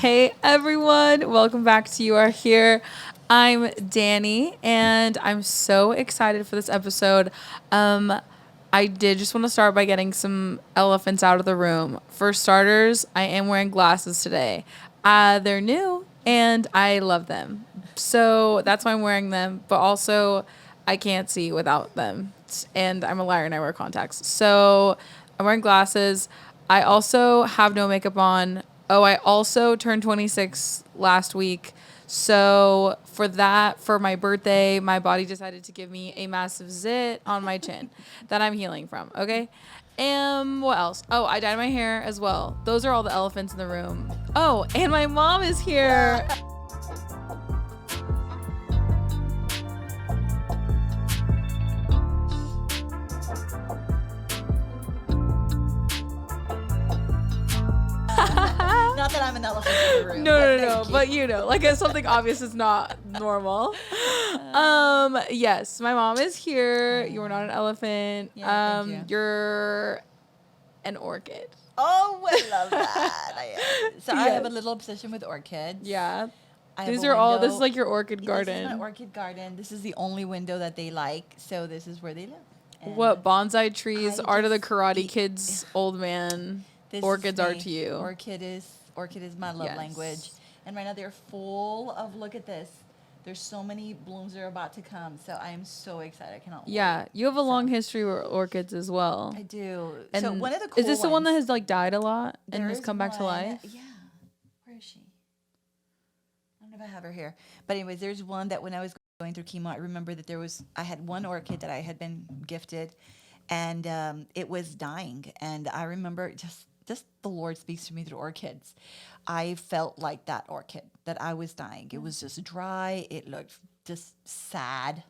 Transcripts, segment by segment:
Hey everyone, welcome back to You Are Here. I'm Danny and I'm so excited for this episode. I did just want to start by getting some elephants out of the room. For starters, I am wearing glasses today. They're new and I love them. So that's why I'm wearing them, but also I can't see without them. And I'm a liar and I wear contacts. So I'm wearing glasses. I also have no makeup on. Oh, I also turned 26 last week. So for that, for my birthday, my body decided to give me a massive zit on my chin that I'm healing from. Okay. What else? Oh, I dyed my hair as well. Those are all the elephants in the room. Oh, and my mom is here. Not that I'm an elephant in the room. No. But you know, like it's something obvious is not normal. Yes, my mom is here. You're not an elephant. Yeah, thank you. You're an orchid. Oh, I love that. I have a Yes. little obsession with orchids. Yeah. I have These a are all. This window. is like your orchid garden. This is my orchid garden. This is the only window that they like, so this is where they live. And What bonsai trees I are to the just- Karate Kid's old man? this is Orchids are me. to you. Orchid is my love Yes. language. And right now they're full of, look at this. There's so many blooms that are about to come. So I am so excited. I cannot Yeah, wait. you have a long history with orchids as well. I do. And So one of the cool is this the one that ones- has like died a lot and There has is come back to one- life? Yeah. Where is she? I don't know if I have her here. But anyways, there's one that when I was going through chemo, I remember that I had one orchid that I had been gifted, and it was dying. And I remember just the Lord speaks to me through orchids. I felt like that orchid, that I was dying. It was just dry. It looked just sad.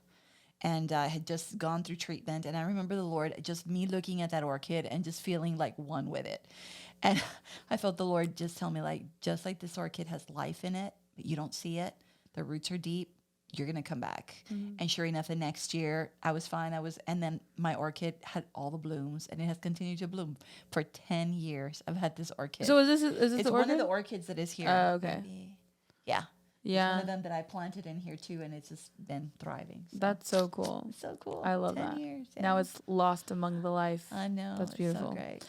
And I had just gone through treatment. And I remember the Lord, just me looking at that orchid and just feeling like one with it. And I felt the Lord just tell me, like, just like this orchid has life in it, but you don't see it, the roots are deep, you're going to come back. And sure enough, the next year I was fine. And then my orchid had all the blooms and it has continued to bloom for 10 years. I've had this orchid. So is this It's the one orchid? of the orchids that is here. Oh, okay. Maybe. Yeah. It's Yeah. one of them that I planted in here too, and it's just been thriving. So. That's so cool. It's so cool. I love 10 that. years, Now yeah. it's lost among the life. I know. That's it's beautiful. So great.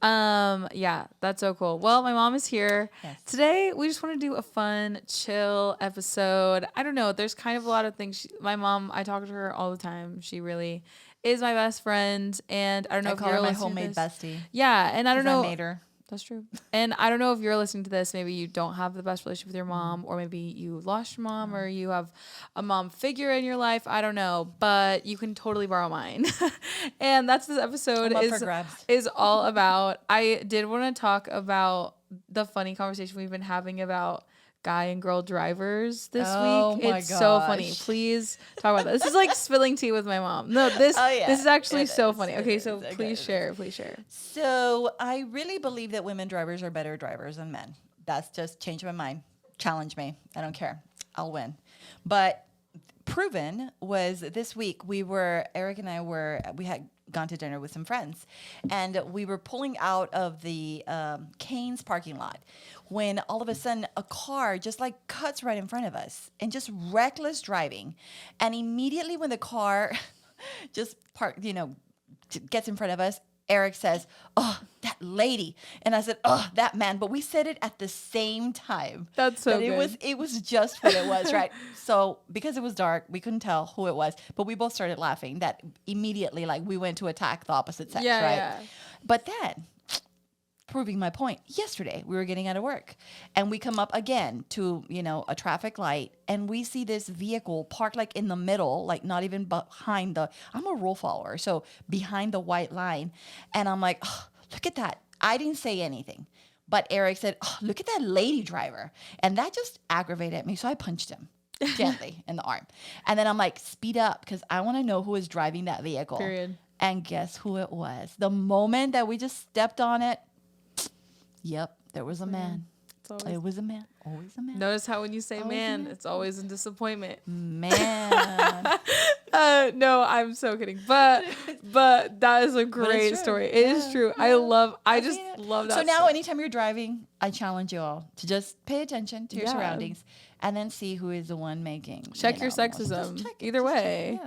Yeah, that's so cool. Well, my mom is here. Yes. Today, we just want to do a fun, chill episode. I don't know. There's kind of a lot of things. My mom, I talk to her all the time. She really is my best friend. And I don't know I if call you're her my listening to homemade this. bestie. Yeah, and I don't 'cause know. I made her. That's true. And I don't know if you're listening to this. Maybe you don't have the best relationship with your mom, or maybe you lost your mom, or you have a mom figure in your life. I don't know, but you can totally borrow mine. And that's this episode I'm up for grabs. is all about. I did want to talk about the funny conversation we've been having about guy and girl drivers this Oh week. my It's so funny. gosh. Please talk about that. This is like spilling tea with my mom. No, this Oh, yeah, this is actually it so is, funny. it Okay, is. so Okay, please it share. Please share. So I really believe that women drivers are better drivers than men. That's just changed my mind. Challenge me. I don't care. I'll win. But proven was this week Eric and we had gone to dinner with some friends, and we were pulling out of the Cane's parking lot when all of a sudden a car just like cuts right in front of us, and just reckless driving. And immediately when the car just gets in front of us, Eric says, "Oh, that lady," and I said, "Oh, that man." But we said it at the same time. That's so That good. it was just what it was, right? So because it was dark, we couldn't tell who it was, but we both started laughing. That immediately, like, we went to attack the opposite sex, Yeah, right? yeah. But then, proving my point, yesterday we were getting out of work, and we come up again to a traffic light, and we see this vehicle parked like in the middle, like not even behind I'm a rule follower, so behind the white line, and I'm like, oh, look at that. I didn't say anything, but Eric said, "Oh, look at that lady driver," and that just aggravated me, so I punched him gently in the arm, and then I'm like, speed up because I want to know who is driving that vehicle. Period. And guess who it was? The moment that we just stepped on it, yep, there was a man. It was a man. Always a man. Notice how when you say Always a man, man. it's always in disappointment. Man. No, I'm so kidding. But that is a great story. It is true. I just love that. So now, story. anytime you're driving, I challenge you all to just pay attention to your surroundings and then see who is the one making. Check your most- just sexism. check it, Either just check it. way.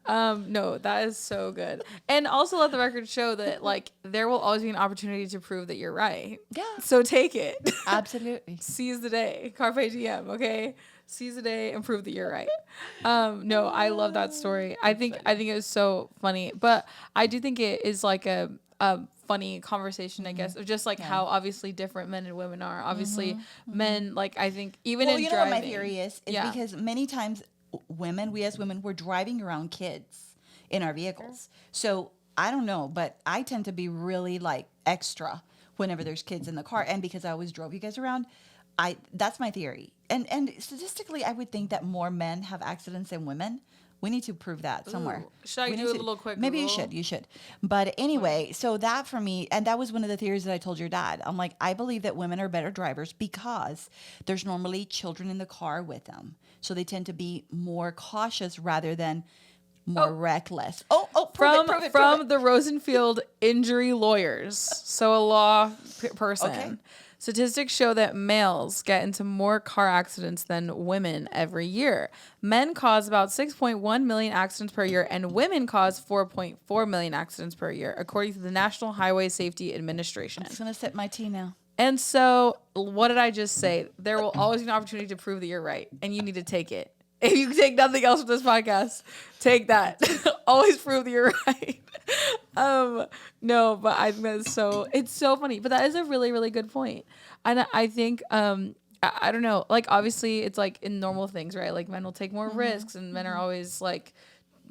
Yeah. No, that is so good. And also let the record show that like there will always be an opportunity to prove that you're right. Yeah. So take it. Absolutely. Seize the day. Carpe diem, okay? Seize the day and prove that you're right. No, I love that story. I think it was so funny. But I do think it is like a funny conversation, I guess, of just like how obviously different men and women are. Obviously, men, like I think even in you know driving. what my theory is because many times we as women, we're driving around kids in our vehicles. So I don't know, but I tend to be really like extra whenever there's kids in the car. And because I always drove you guys around, that's my theory. And statistically, I would think that more men have accidents than women. We need to prove that somewhere. Ooh, should I do a little quick Maybe Google? you should. But anyway, so that for me, and that was one of the theories that I told your dad. I'm like, I believe that women are better drivers because there's normally children in the car with them. So they tend to be more cautious rather than more reckless. From the Rosenfield Injury Lawyers, so a law person. Okay. Statistics show that males get into more car accidents than women every year. Men cause about 6.1 million accidents per year, and women cause 4.4 million accidents per year, according to the National Highway Safety Administration. I'm just going to sip my tea now. And so, what did I just say? There will always be an opportunity to prove that you're right, and you need to take it. If you take nothing else from this podcast, take that. Always prove that you're right. No, but I think that's it's so funny. But that is a really, really good point. And I think, I don't know, like obviously it's like in normal things, right? Like men will take more risks and men are always like,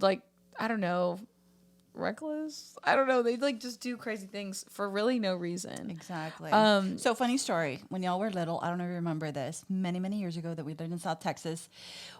I don't know, reckless. I don't know. They like just do crazy things for really no reason. Exactly. So funny story. When y'all were little, I don't know if you remember this, many, many years ago that we lived in South Texas,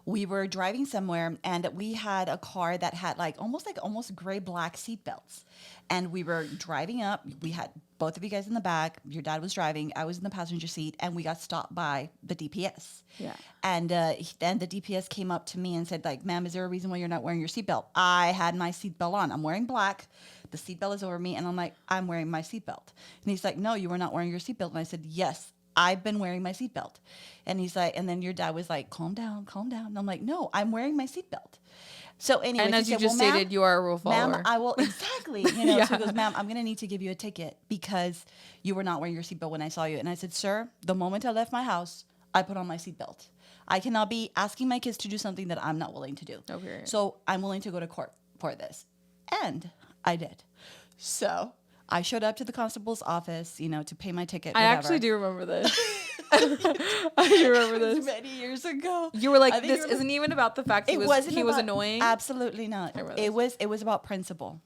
we were driving somewhere and we had a car that had almost gray black seat belts. And we were driving up. We had both of you guys in the back. Your dad was driving. I was in the passenger seat, and we got stopped by the DPS. Yeah. And then the DPS came up to me and said, like, ma'am, is there a reason why you're not wearing your seatbelt? I had my seatbelt on. I'm wearing black. The seatbelt is over me. And I'm like, I'm wearing my seatbelt. And he's like, no, you were not wearing your seatbelt. And I said, yes, I've been wearing my seatbelt. And he's like, and then your dad was like, calm down, calm down. And I'm like, no, I'm wearing my seatbelt. So anyway, and as you just stated, you are a rule follower. Ma'am, I will exactly. So he goes, ma'am, I'm going to need to give you a ticket because you were not wearing your seatbelt when I saw you. And I said, sir, the moment I left my house, I put on my seatbelt. I cannot be asking my kids to do something that I'm not willing to do. Okay. So I'm willing to go to court for this, and I did. So I showed up to the constable's office, to pay my ticket. I actually do remember this. I do remember this. Many years ago. You were like, this isn't even about the fact he was about, annoying. Absolutely not. It was about principle.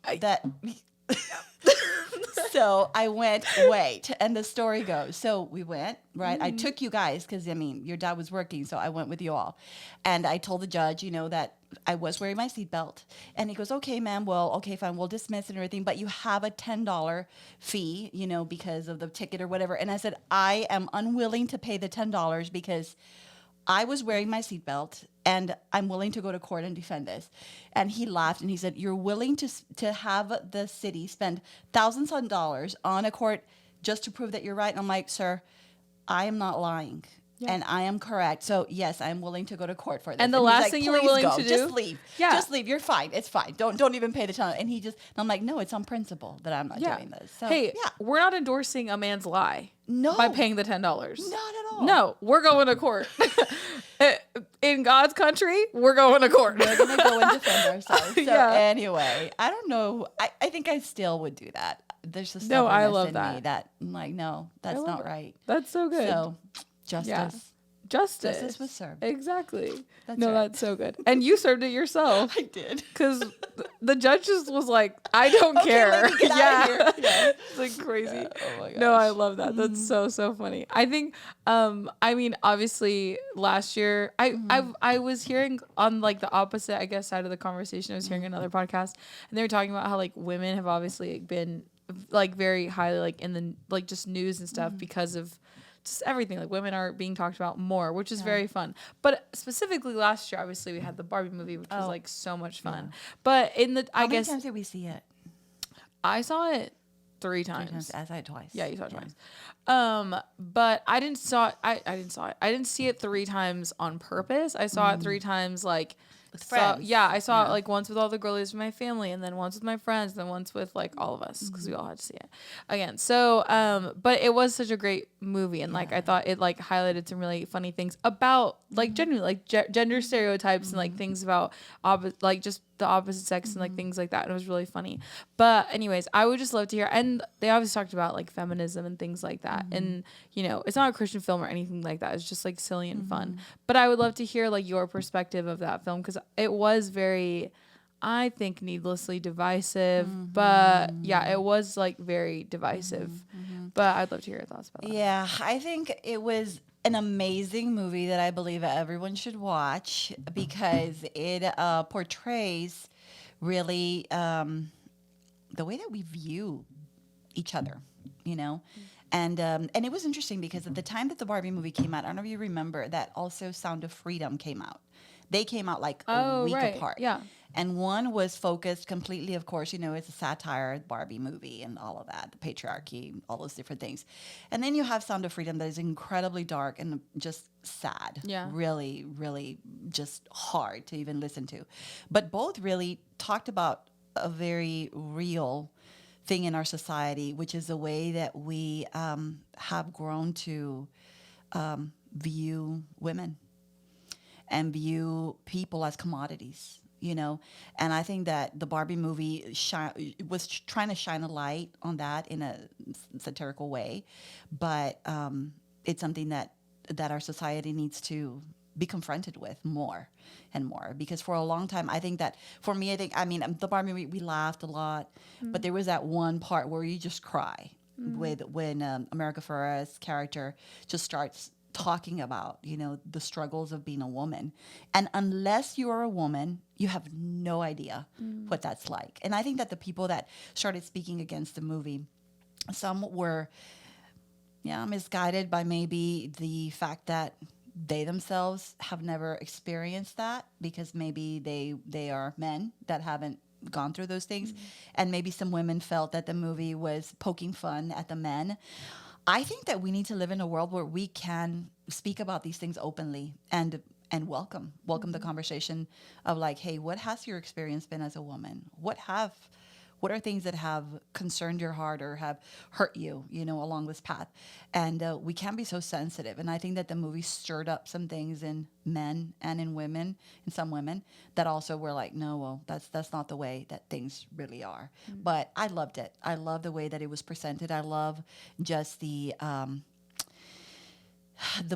So I went, and the story goes. So we went, right? I took you guys because, your dad was working, so I went with you all. And I told the judge, that I was wearing my seatbelt. And he goes, okay, ma'am, well, okay, fine, we'll dismiss it and everything, but you have a $10 fee, because of the ticket or whatever. And I said, I am unwilling to pay the $10 because I was wearing my seatbelt and I'm willing to go to court and defend this. And he laughed and he said, you're willing to have the city spend thousands of dollars on a court just to prove that you're right? And I'm like, sir, I am not lying. Yeah. And I am correct. So, yes, I'm willing to go to court for this. And the last thing you were willing to do? Just leave. Yeah. Just leave. You're fine. It's fine. Don't even pay the $10. And I'm like, no, it's on principle that I'm not doing this. So, hey, we're not endorsing a man's lie. No. By paying the $10. Not at all. No, we're going to court. In God's country, we're going to court. We're going to go and defend ourselves. So, anyway, I don't know. I think I still would do that. There's a stubbornness in me that I'm like, no, that's not right. That's so good. So, justice. Yeah. Justice was served. Exactly. That's right. That's so good. And you served it yourself. I did. Because the judge just was like, I don't care. Let me get out of here. Yeah. It's like crazy. Yeah. Oh my gosh. No, I love that. That's so funny. I think, obviously last year, I was hearing on like the opposite, I guess, side of the conversation. I was hearing another podcast and they were talking about how like women have obviously been like very highly like in the like just news and stuff because of just everything. Like women are being talked about more, which is very fun. But specifically last year, obviously we had the Barbie movie, which was like so much fun. But in the, How many times did we see it? I saw it 3 Three times. times. I saw it twice. Yeah, you saw it twice. But I didn't saw it. I didn't saw it. I didn't see it 3 times on purpose. I saw it 3 times like With friends. yeah, I saw it like once with all the girlies from my family, and then once with my friends, and then once with like all of us because we all had to see it again. So, but it was such a great movie, and like I thought it like highlighted some really funny things about like genuinely like gender stereotypes and like things about like just the opposite sex and like things like that. And it was really funny. But anyways, I would just love to hear. And they obviously talked about like feminism and things like that. And you know, it's not a Christian film or anything like that. It's just like silly and fun. But I would love to hear like your perspective of that film because it was very, I think, needlessly divisive. But yeah, it was like very divisive. But I'd love to hear your thoughts about that. Yeah, I think it was an amazing movie that I believe everyone should watch because it portrays really the way that we view each other, you know. And it was interesting because at the time that the Barbie movie came out, I don't know if you remember that also Sound of Freedom came out. They came out like a week apart. Yeah. And one was focused completely, of course, you know, it's a satire, Barbie movie and all of that, the patriarchy, all those different things. And then you have Sound of Freedom that is incredibly dark and just sad. Yeah. Really, really just hard to even listen to. But both really talked about a very real thing in our society, which is the way that we have grown to view women and view people as commodities, you know. And I think that the Barbie movie was trying to shine a light on that in a satirical way, but it's something that our society needs to be confronted with more and more, because for a long time, I think that for me, I mean, the Barbie movie, we laughed a lot, but there was that one part where you just cry with when America Ferrera's character just starts talking about, you know, the struggles of being a woman. And unless you are a woman, you have no idea what that's like. And I think that the people that started speaking against the movie, some were, misguided by maybe the fact that they themselves have never experienced that, because maybe they are men that haven't gone through those things. And maybe some women felt that the movie was poking fun at the men. I think that we need to live in a world where we can speak about these things openly and welcome the conversation of like, hey, what has your experience been as a woman? What are things that have concerned your heart or have hurt you, you know, along this path? And we can be so sensitive. And I think that the movie stirred up some things in men and in women, in some women, that also were like, no, well, that's not the way that things really are. But I loved it. I love the way that it was presented. I love just the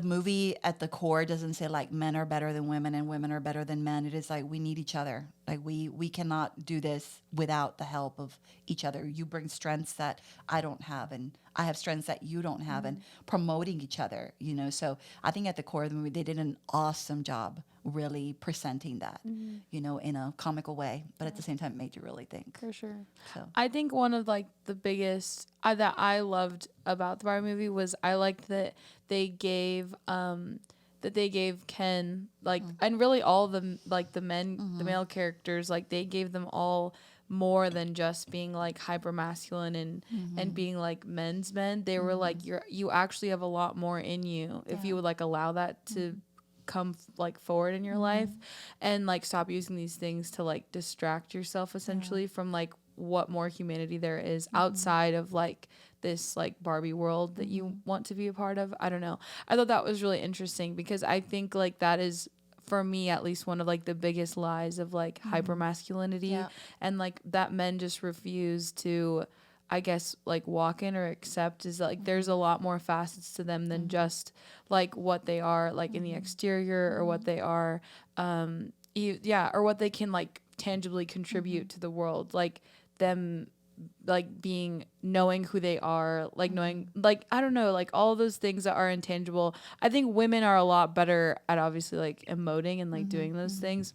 movie at the core doesn't say like men are better than women and women are better than men. It is like we need each other. Like we cannot do this without the help of each other. You bring strengths that I don't have, and I have strengths that you don't have, and promoting each other, you know. So I think at the core of the movie, they did an awesome job really presenting that, you know, in a comical way, but at the same time, it made you really think. For sure. So I think one of like the biggest that I loved about the Barbie movie was I liked that they gave Ken like and really all the like the the male characters, like they gave them all more than just being like hyper masculine and being like men's men. They were like you actually have a lot more in you if you would like allow that to come like forward in your life and like stop using these things to like distract yourself essentially from like what more humanity there is outside of like this like Barbie world that you want to be a part of. I don't know. I thought that was really interesting because I think like that is, for me at least, one of like the biggest lies of like hyper masculinity and like that men just refuse to, I guess, like walk in or accept, is like there's a lot more facets to them than just like what they are like in the exterior or what they are or what they can like tangibly contribute to the world, like them like being, knowing who they are, like knowing, like I don't know, like all those things that are intangible. I think women are a lot better at obviously like emoting and like doing those things.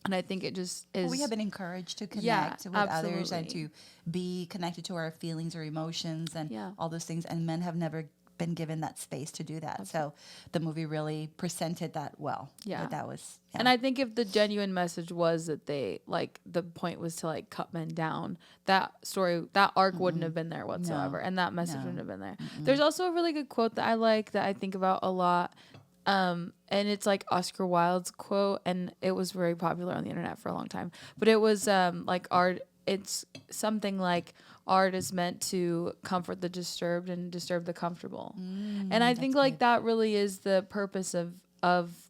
And I think it just is. Well, we have been encouraged to connect with others and to be connected to our feelings or emotions and all those things. And men have never been given that space to do that. So the movie really presented that well. Yeah. That was. Yeah. And I think if the genuine message was that they like the point was to like cut men down, that story, that arc wouldn't have been there whatsoever, and that message wouldn't have been there. There's also a really good quote that I like that I think about a lot, and it's like Oscar Wilde's quote, and it was very popular on the internet for a long time. But it was like art. It's something like art is meant to comfort the disturbed and disturb the comfortable, and I think like that really is the purpose of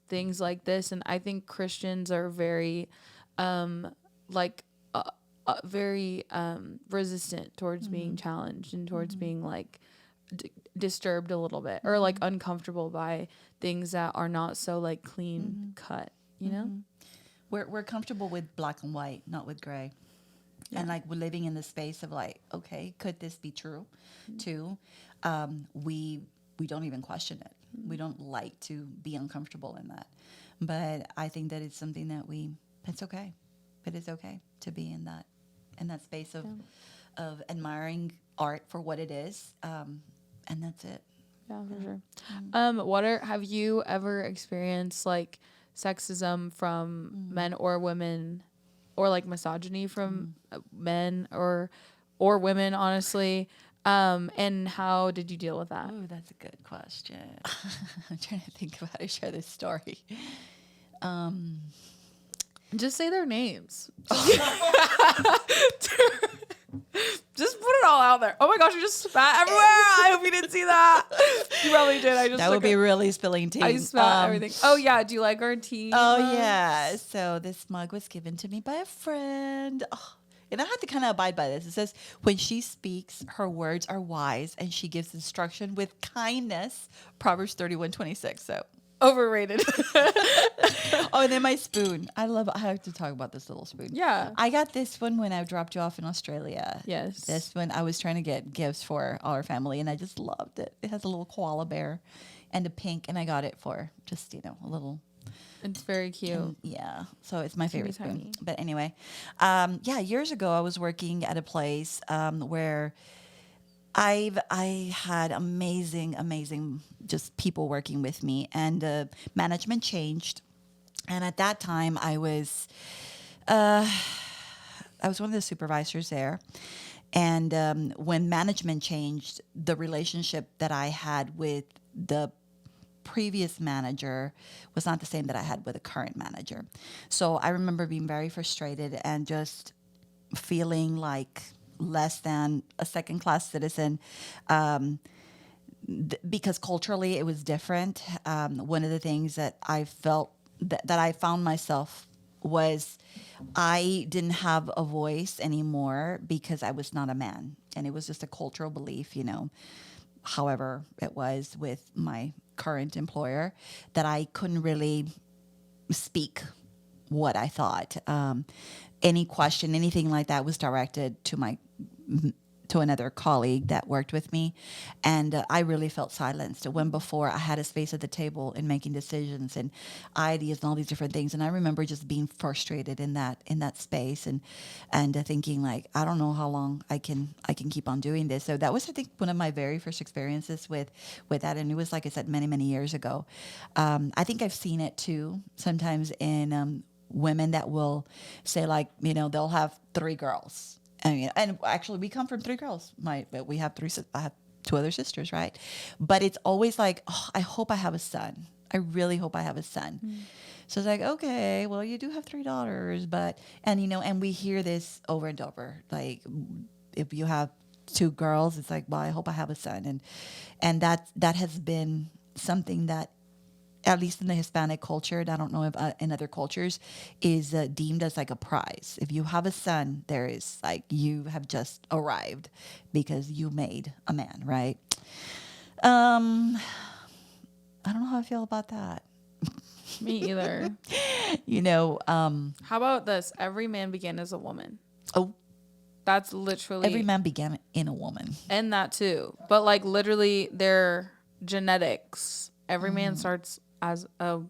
things like this. And I think Christians are very very resistant towards being challenged and towards being like disturbed a little bit or like uncomfortable by things that are not so like clean cut, you know. We're comfortable with black and white, not with gray. And like we're living in the space of like, okay, could this be true too? We don't even question it. We don't like to be uncomfortable in that. But I think that it's something that it's okay. It is okay to be in that space of admiring art for what it is. And that's it. Yeah, for sure. Have you ever experienced like sexism from men or women, or like misogyny from men or women, honestly? And how did you deal with that? Oh, that's a good question. I'm trying to think of how to share this story. Just say their names. Just put it all out there. Oh my gosh, you just spat everywhere. I hope you didn't see that. You probably did. That would be really spilling tea. I spat everything. Oh yeah, do you like our tea? Oh yeah. So this mug was given to me by a friend. Oh, and I had to kind of abide by this. It says, when she speaks, her words are wise, and she gives instruction with kindness. Proverbs 31:26. So overrated. Oh, and then my spoon. I have to talk about this little spoon. Yeah. I got this one when I dropped you off in Australia. Yes. This one, I was trying to get gifts for our family, and I just loved it. It has a little koala bear and a pink, and I got it for just, a little. It's very cute. Yeah. So it's my favorite spoon. Tiny. But anyway, years ago, I was working at a place where I had amazing just people working with me, and management changed. And at that time, I was one of the supervisors there. And when management changed, the relationship that I had with the previous manager was not the same that I had with the current manager. So I remember being very frustrated and just feeling like less than a second-class citizen, because culturally it was different. One of the things that I felt that I found myself was I didn't have a voice anymore because I was not a man, and it was just a cultural belief, however it was with my current employer, that I couldn't really speak what I thought. Any question, anything like that was directed to another colleague that worked with me, and I really felt silenced. When before I had a space at the table in making decisions and ideas and all these different things, and I remember just being frustrated in that space, and thinking like, I don't know how long I can keep on doing this. So that was, I think, one of my very first experiences with that, and it was, like I said, many years ago. I think I've seen it too sometimes in women that will say, like, they'll have 3 girls. And actually, we come from 3 girls. We have 3. I have 2 other sisters, right? But it's always like, oh, I hope I have a son. I really hope I have a son. So it's like, okay, well, you do have 3 daughters, and we hear this over and over. Like, if you have 2 girls, it's like, well, I hope I have a son, and that has been something that, at least in the Hispanic culture, and I don't know if in other cultures, is deemed as like a prize. If you have a son, there is like, you have just arrived because you made a man, right? I don't know how I feel about that. Me either. How about this? Every man began as a woman. Oh, that's literally, every man began in a woman, and that too. But like literally, their genetics. Every man starts as a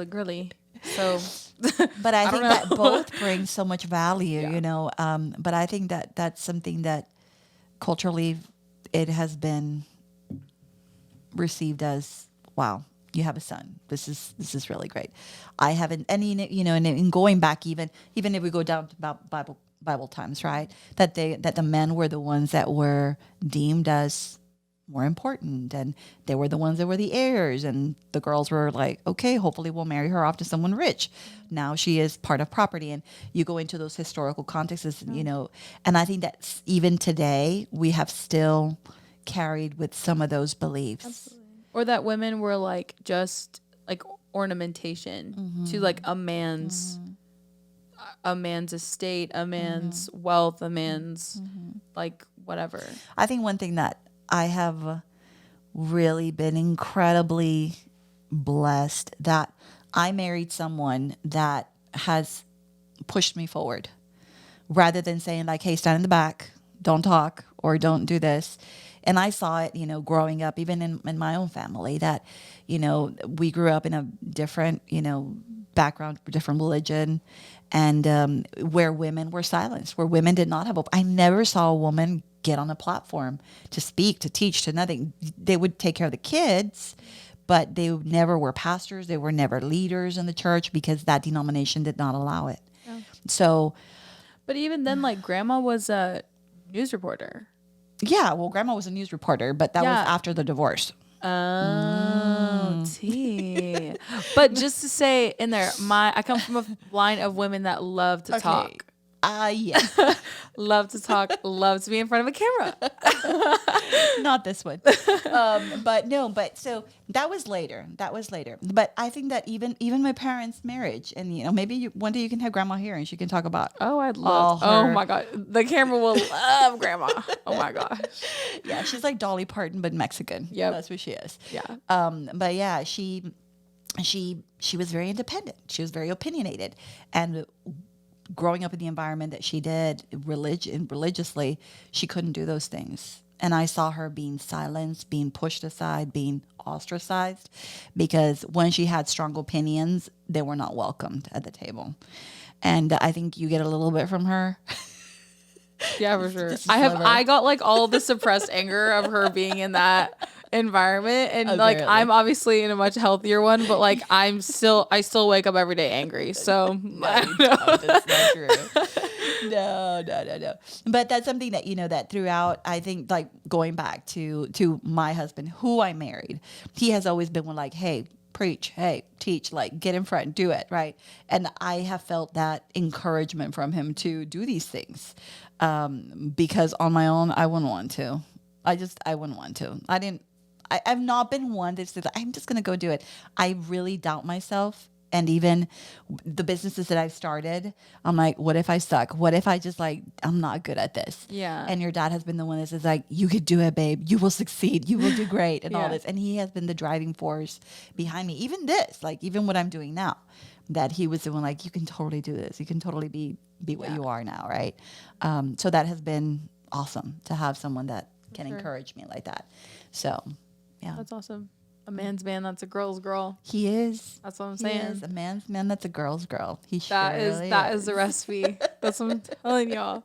girly. So, but I think that both bring so much value, But I think that that's something that culturally it has been received as, wow, you have a son. This is really great. I haven't any, and in going back, even if we go down to Bible times, right? That the men were the ones that were deemed as more important, and they were the ones that were the heirs, and the girls were like, okay, hopefully we'll marry her off to someone rich. Now she is part of property, and you go into those historical contexts, and I think that even today we have still carried with some of those beliefs. Absolutely. Or that women were like just like ornamentation to like a man's estate, a man's wealth, a man's like whatever. I think one thing that I have really been incredibly blessed that I married someone that has pushed me forward rather than saying like, hey, stand in the back, don't talk or don't do this. And I saw it, growing up, even in my own family, that, we grew up in a different, background, different religion, and where women were silenced, where women did not have I never saw a woman get on a platform to speak, to teach, to nothing. They would take care of the kids, but they never were pastors. They were never leaders in the church because that denomination did not allow it. Yeah. So, but even then, like grandma was a news reporter. Yeah, well, grandma was a news reporter, but that was after the divorce. Oh, tea. But just to say in there, I come from a line of women that love to talk. Yeah. Love to talk, love to be in front of a camera. Not this one. But so that was later. But I think that even my parents' marriage, and maybe one day you can have grandma here and she can talk about. Oh, I'd love. Oh my God, the camera will love grandma. Oh my gosh. Yeah, she's like Dolly Parton but Mexican. Yeah, that's what she is. Yeah. But yeah, she was very independent. She was very opinionated, and growing up in the environment that she did religiously, she couldn't do those things. And I saw her being silenced, being pushed aside, being ostracized, because when she had strong opinions, they were not welcomed at the table. And I think you get a little bit from her. Yeah, for sure. I got like all the suppressed anger of her being in that environment, and like I'm obviously in a much healthier one, but like I still wake up every day angry. So I don't know. That's not true. No. But that's something that that throughout, I think, like going back to my husband, who I married, he has always been one like, hey, preach, hey, teach, like get in front, do it, right? And I have felt that encouragement from him to do these things, because on my own I wouldn't want to. I wouldn't want to. I've not been one that says, I'm just going to go do it. I really doubt myself. And even the businesses that I've started, I'm like, what if I suck? What if I just I'm not good at this? Yeah. And your dad has been the one that says like, you could do it, babe. You will succeed. You will do great and all this. And he has been the driving force behind me. Even this, even what I'm doing now, that he was the one like, you can totally do this. You can totally be what you are now. Right. So that has been awesome to have someone that can encourage me like that. So. Yeah. That's awesome. A man's man, that's a girl's girl. He is. That's what I'm saying. He is a man's man, that's a girl's girl. That is the recipe. That's what I'm telling y'all.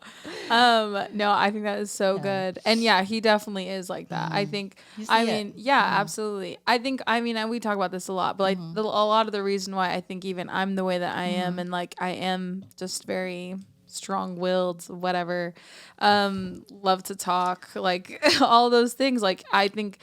No, I think that is so good. And yeah, he definitely is like that. I think, absolutely. I think, and we talk about this a lot, but like a lot of the reason why I think even I'm the way that I am, and like I am just very strong-willed, whatever, love to talk, like all those things. Like I think,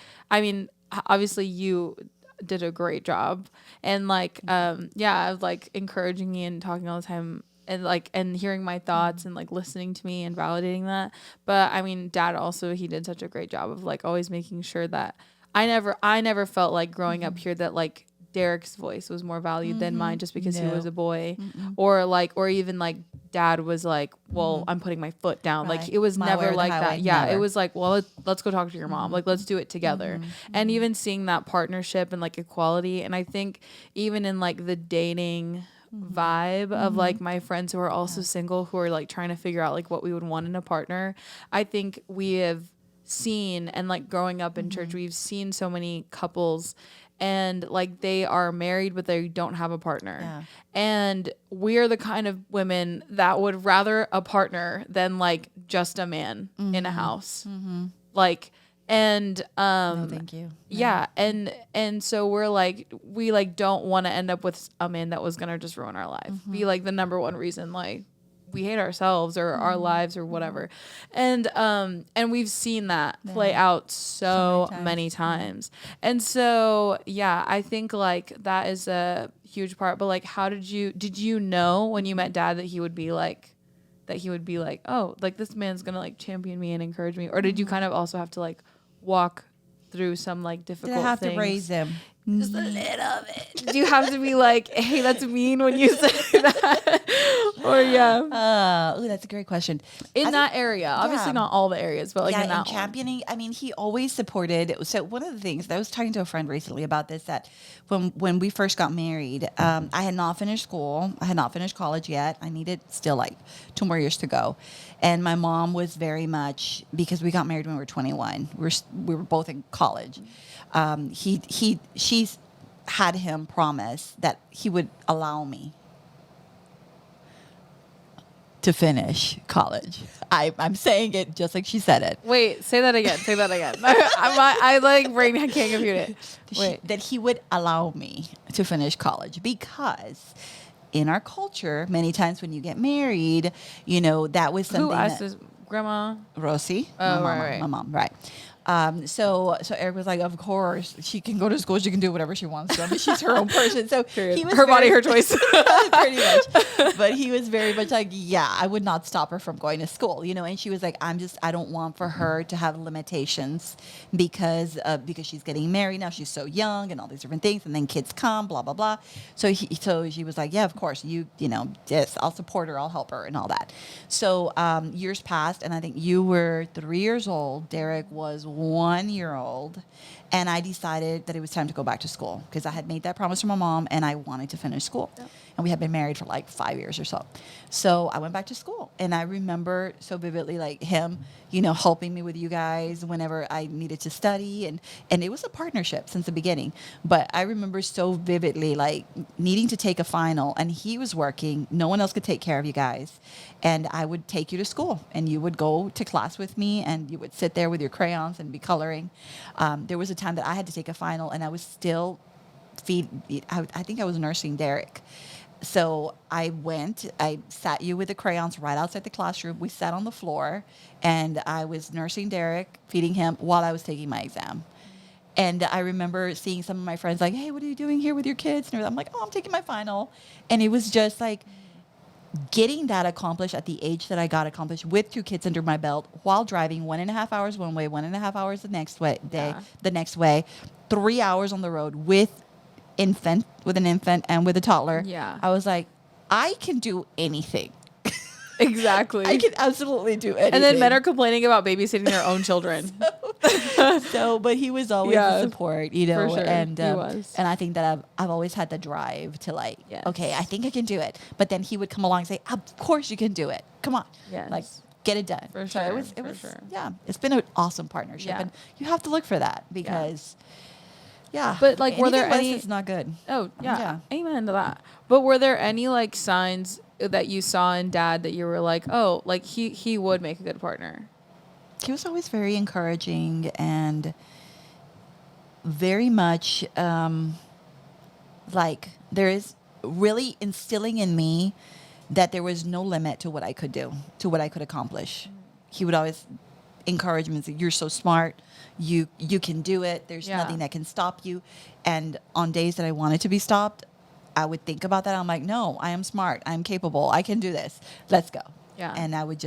obviously you did a great job, and like like encouraging me and talking all the time, and hearing my thoughts and like listening to me and validating that. But dad also, he did such a great job of like always making sure that I never felt like growing up here that like Derek's voice was more valued than mine just because he was a boy, or even like dad was like, well, I'm putting my foot down. Right. Like it was never like that. Yeah. Never. It was like, well, let's go talk to your mom. Like, let's do it together. And even seeing that partnership and like equality. And I think even in like the dating vibe of like my friends who are also single, who are like trying to figure out like what we would want in a partner, I think we have seen, and like growing up in church, we've seen so many couples and like they are married but they don't have a partner, and we're the kind of women that would rather a partner than like just a man in a house, like, And No, thank you. No. yeah, and so we're like, we like don't want to end up with a man that was gonna just ruin our life, be like the number one reason like we hate ourselves or our lives or whatever. And we've seen that play out so many times. And so yeah, I think like that is a huge part. But like, how did you know when you met Dad that he would be like, oh, like this man's gonna like champion me and encourage me? Or did you kind of also have to like walk through some like difficult Did I have things? to raise him? Just a little bit. Do you have to be like, hey, that's mean when you say that? Or yeah. Oh, that's a great question. In that area. Obviously not all the areas, but like in that one. Championing, I mean, he always supported. So one of the things, I was talking to a friend recently about this, that when we first got married, I had not finished school. I had not finished college yet. I needed still like 2 more years to go. And my mom was very much, because we got married when we were 21. We were both in college. She's had him promise that he would allow me to finish college. I'm saying it just like she said it. Wait, say that again. Say that again. I like brain can't compute it. Wait. That he would allow me to finish college, because in our culture, many times when you get married, you know, that was something. Who asked this? Grandma? Rosie. Oh, my mom, right. So Eric was like, of course, she can go to school. She can do whatever she wants to. I mean, she's her own person. So he was her body, her choice. pretty much. But he was very much like, yeah, I would not stop her from going to school, you know. And she was like, I don't want for her to have limitations because she's getting married now. She's so young and all these different things. And then kids come, blah, blah, blah. So she was like, yeah, of course, you know, yes, I'll support her. I'll help her and all that. So years passed, and I think you were 3 years old. Derek was 1 year old, and I decided that it was time to go back to school, because I had made that promise to my mom and I wanted to finish school. Yep. And we had been married for like 5 years or so. So I went back to school, and I remember so vividly like him, you know, helping me with you guys whenever I needed to study, and it was a partnership since the beginning. But I remember so vividly like needing to take a final, and he was working, no one else could take care of you guys, and I would take you to school, and you would go to class with me, and you would sit there with your crayons and be coloring. There was a time that I had to take a final, and I was still I think I was nursing Derek. So I sat you with the crayons right outside the classroom. We sat on the floor, and I was nursing Derek, feeding him while I was taking my exam. And I remember seeing some of my friends like, hey, what are you doing here with your kids? And I'm like, oh, I'm taking my final. And it was just like getting that accomplished at the age that I got accomplished, with 2 kids under my belt, while driving 1.5 hours one way, 1.5 hours the next way, 3 hours on the road with an infant and with a toddler. Yeah. I was like, I can do anything. Exactly. I can absolutely do anything. And then men are complaining about babysitting their own children. But he was always a support, you know. For sure. And he was. And I think that I've always had the drive to like, okay, I think I can do it. But then he would come along and say, of course you can do it. Come on. Yes. Like, get it done. For So sure. it was yeah, it's been an awesome partnership. Yeah. And you have to look for that, because But like, were there anything any? less is not good. Oh yeah. Amen to that. But were there any like signs that you saw in Dad that you were like, oh, like he would make a good partner? He was always very encouraging and very much like, there is really instilling in me that there was no limit to what I could do, to what I could accomplish. He would always encourage me and say, you're so smart. You can do it. There's nothing that can stop you. And on days that I wanted to be stopped, I would think about that. I'm like, no, I am smart. I'm capable. I can do this. Let's go. Yeah. And I would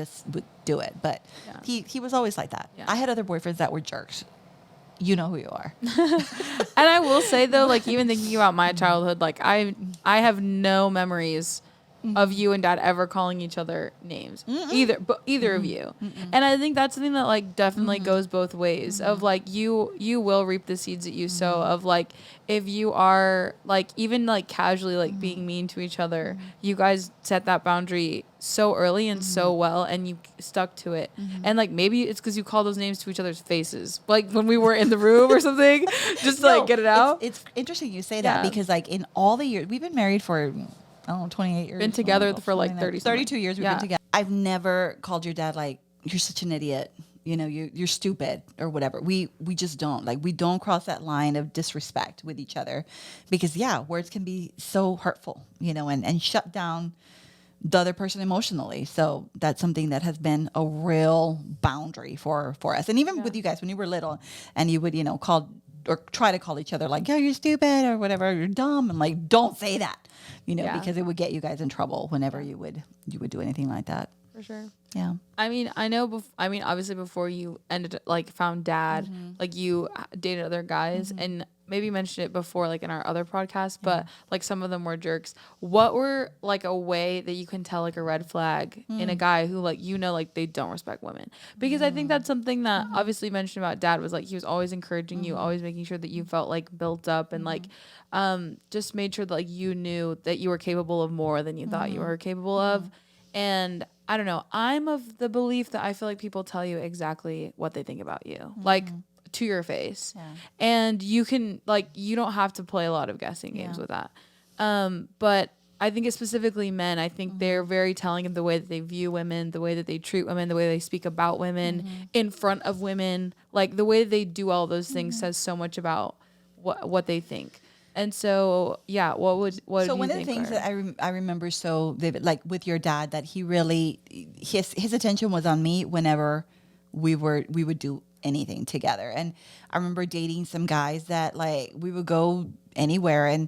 do it. But he was always like that. Yeah. I had other boyfriends that were jerks. You know who you are. And I will say though, like, even thinking about my childhood, like I have no memories of you and Dad ever calling each other names. Either of you. And I think that's something that like definitely goes both ways, of like you will reap the seeds that you sow, of like, if you are like even like casually like being mean to each other, you guys set that boundary so early and so well, and you stuck to it. And like, maybe it's because you call those names to each other's faces, like when we were in the room or something, just to like get it out. It's interesting you say that, because like in all the years we've been married for, I don't know, 28 years. Been together for like 32 years we've been together. I've never called your dad like, you're such an idiot. you're stupid or whatever. We just don't, like, we don't cross that line of disrespect with each other, because words can be so hurtful, and shut down the other person emotionally. So that's something that has been a real boundary for us. And even with you guys when you were little, and you would, call or try to call each other like, "Yeah, you're stupid," or whatever, "You're dumb." I'm like, don't say that, because it would get you guys in trouble whenever you would do anything like that. For sure. Yeah. I mean, I know. Obviously, before you ended like found dad, like you dated other guys, and maybe mentioned it before, like in our other podcast. But like some of them were jerks. What were like a way that you can tell like a red flag in a guy who like like they don't respect women? Because I think that's something that obviously mentioned about dad was like he was always encouraging you, always making sure that you felt like built up and like just made sure that like you knew that you were capable of more than you thought you were capable of. And I don't know, I'm of the belief that I feel like people tell you exactly what they think about you, like to your face. Yeah. And you can, like, you don't have to play a lot of guessing games with that. But I think it's specifically men. I think they're very telling of the way that they view women, the way that they treat women, the way they speak about women in front of women. Like the way they do all those things says so much about what they think. And so, what so do you one of the things that I remember so vivid, like with your dad, that he really, his attention was on me whenever we would do anything together. And I remember dating some guys that, like, we would go anywhere and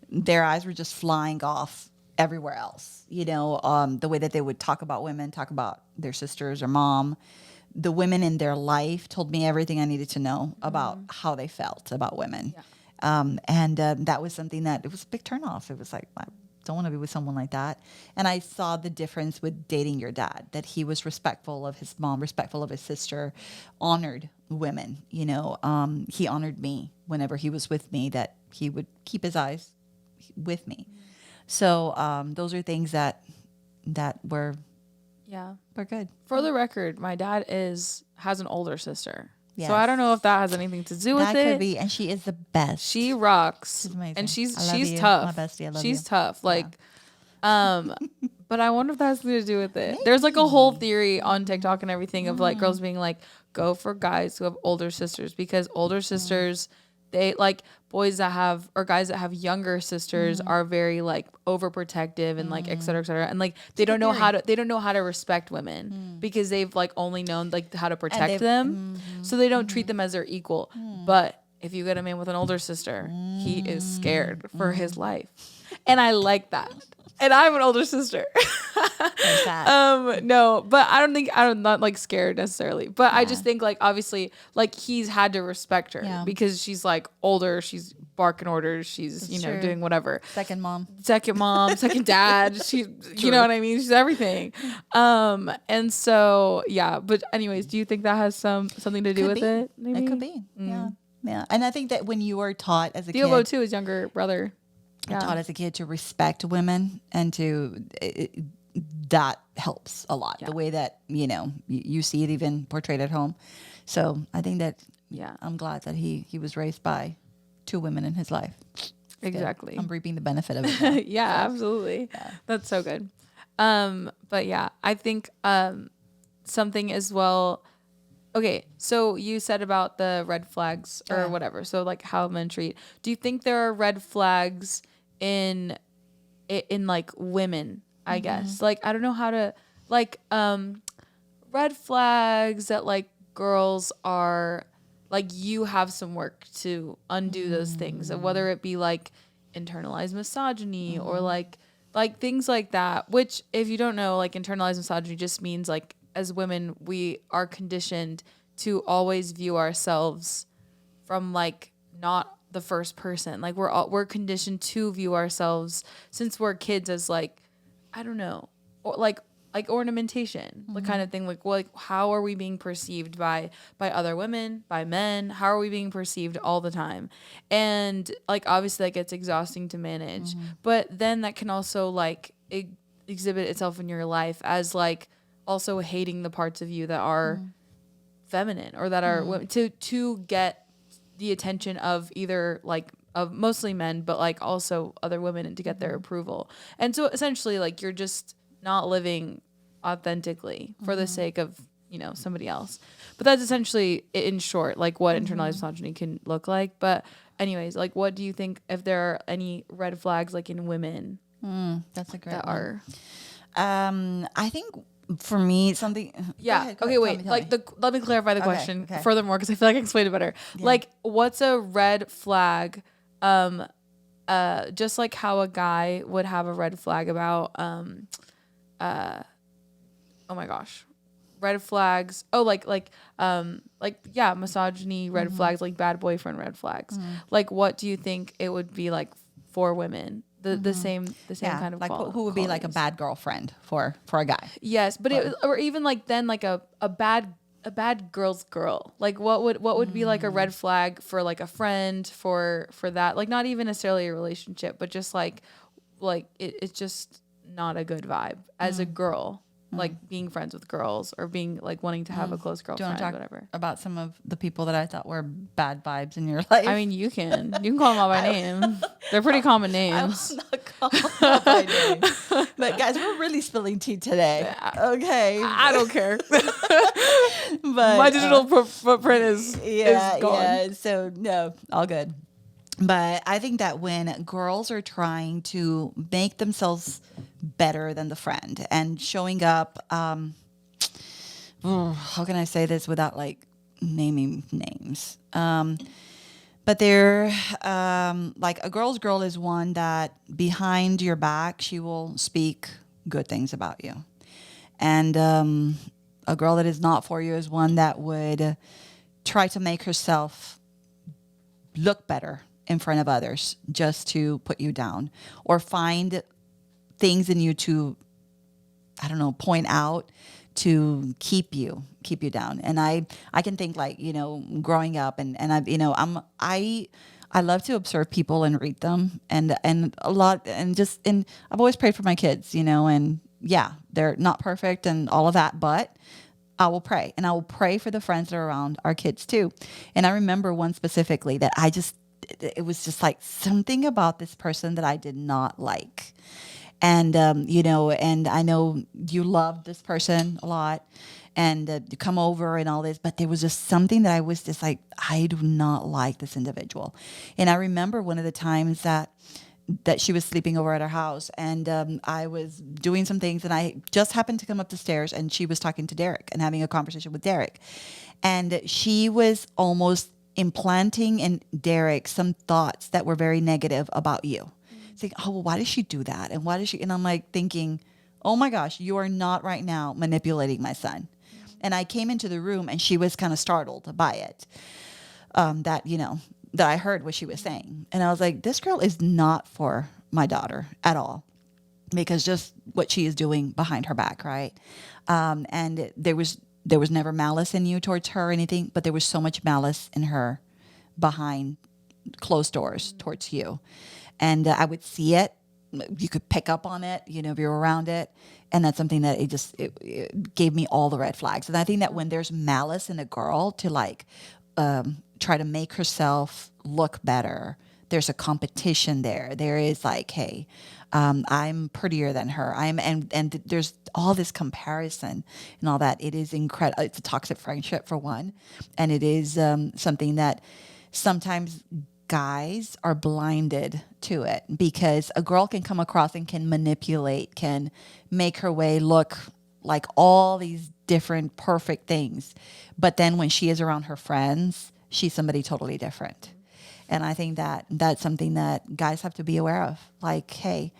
their eyes were just flying off everywhere else. The way that they would talk about women, talk about their sisters or mom. The women in their life told me everything I needed to know about how they felt about women. Yeah. That was something that it was a big turnoff. It was like, I don't want to be with someone like that. And I saw the difference with dating your dad, that he was respectful of his mom, respectful of his sister, honored women. He honored me whenever he was with me, that he would keep his eyes with me. So those are things that were good. For the record, my dad has an older sister. Yes. So I don't know if that has anything to do with it. That could be, and she is the best. She rocks. She's amazing. And she's you. tough. My bestie, I love she's you. tough. Like, but I wonder if that has something to do with it. Maybe. There's like a whole theory on TikTok and everything of like girls being like, go for guys who have older sisters, because older sisters, they like boys that have, or guys that have younger sisters are very like overprotective and like et cetera, and like they don't know how to respect women because they've like only known like how to protect them, so they don't treat them as their equal. But if you get a man with an older sister, he is scared for his life, and I like that. And I have an older sister. No, but I'm not like scared necessarily. But I just think like obviously like he's had to respect her because she's like older, she's barking orders, she's doing whatever. Second mom, second dad. She's you know what I mean? She's everything. And so but anyways, do you think that has something to do with it? Maybe? It could be. Yeah. And I think that when you are taught as a kid, Diogo too, his younger brother. Taught as a kid to respect women and to that helps a lot. The way that you see it even portrayed at home. So I think that I'm glad that he was raised by two women in his life. Exactly. I'm reaping the benefit of it. Absolutely. Yeah. That's so good. But I think something as well. Okay, so you said about the red flags or whatever. So like how men treat. Do you think there are red flags in like women, I guess? Like I don't know how to like red flags that like girls are like, you have some work to undo those things, and whether it be like internalized misogyny or like things like that, which if you don't know, like internalized misogyny just means like as women we are conditioned to always view ourselves from like not the first person. Like we're conditioned to view ourselves since we're kids as like, I don't know, or like ornamentation, the kind of thing. Like how are we being perceived by other women, by men? How are we being perceived all the time? And like obviously that gets exhausting to manage, but then that can also like exhibit itself in your life as like also hating the parts of you that are feminine or that are women, to get the attention of either like of mostly men, but like also other women, and to get their approval. And so essentially like you're just not living authentically for the sake of somebody else. But that's essentially, in short, like what internalized misogyny can look like. But anyways, like, what do you think, if there are any red flags like in women That's a great that one. are? I think for me, something. Yeah. Go ahead, Okay. tell Wait. me, tell Like me. let me clarify the Okay, question okay. furthermore, because I feel like I explained it better. Like, what's a red flag? Just like how a guy would have a red flag about oh my gosh, red flags. Oh, yeah, misogyny red flags, like bad boyfriend red flags. Like, what do you think it would be like for women? The same Yeah, kind of like who would be like a qualities. bad girlfriend for a guy? Yes, but or even like then like a bad girl's girl. Like, what would be like a red flag for like a friend for that? Like, not even necessarily a relationship, but just it's just not a good vibe as a girl. Like being friends with girls or being like wanting to have a close Do you want girlfriend, to talk whatever. about some of the people that I thought were bad vibes in your life? I mean, you can call them all by name. They're pretty common I will names. not call them out by name. But guys, we're really spilling tea today. Okay. I don't care. But My digital footprint is gone. yeah. So no, all good. But I think that when girls are trying to make themselves better than the friend and showing up, how can I say this without like naming names? But they're like a girl's girl is one that behind your back, she will speak good things about you. And a girl that is not for you is one that would try to make herself look better in front of others just to put you down or find things in you to, I don't know, point out to keep you down. And I can think like, growing up and I love to observe people and read them and a lot and I've always prayed for my kids, and yeah, they're not perfect and all of that, but I will pray and I will pray for the friends that are around our kids too. And I remember one specifically that it was just like something about this person that I did not like. And, and I know you loved this person a lot and to come over and all this, but there was just something that I was just like, I do not like this individual. And I remember one of the times that she was sleeping over at our house and I was doing some things and I just happened to come up the stairs and she was talking to Derek and having a conversation with Derek. And she was almost implanting in Derek some thoughts that were very negative about you. Saying, oh, well, why does she do that? And why does she? And I'm like thinking, oh my gosh, you are not right now manipulating my son. And I came into the room and she was kind of startled by it. That I heard what she was saying. And I was like, this girl is not for my daughter at all. Because just what she is doing behind her back, right? And there was never malice in you towards her or anything, but there was so much malice in her behind closed doors towards you. And I would see it. You could pick up on it, if you're around it. And that's something that it gave me all the red flags. And I think that when there's malice in a girl to like try to make herself look better, there's a competition there. There is like, hey, I'm prettier than her. And there's all this comparison and all that. It is incredible. It's a toxic friendship for one. And it is something that sometimes guys are blinded to it because a girl can come across and can manipulate, can make her way look like all these different perfect things. But then when she is around her friends, she's somebody totally different. And I think that that's something that guys have to be aware of. Like, hey,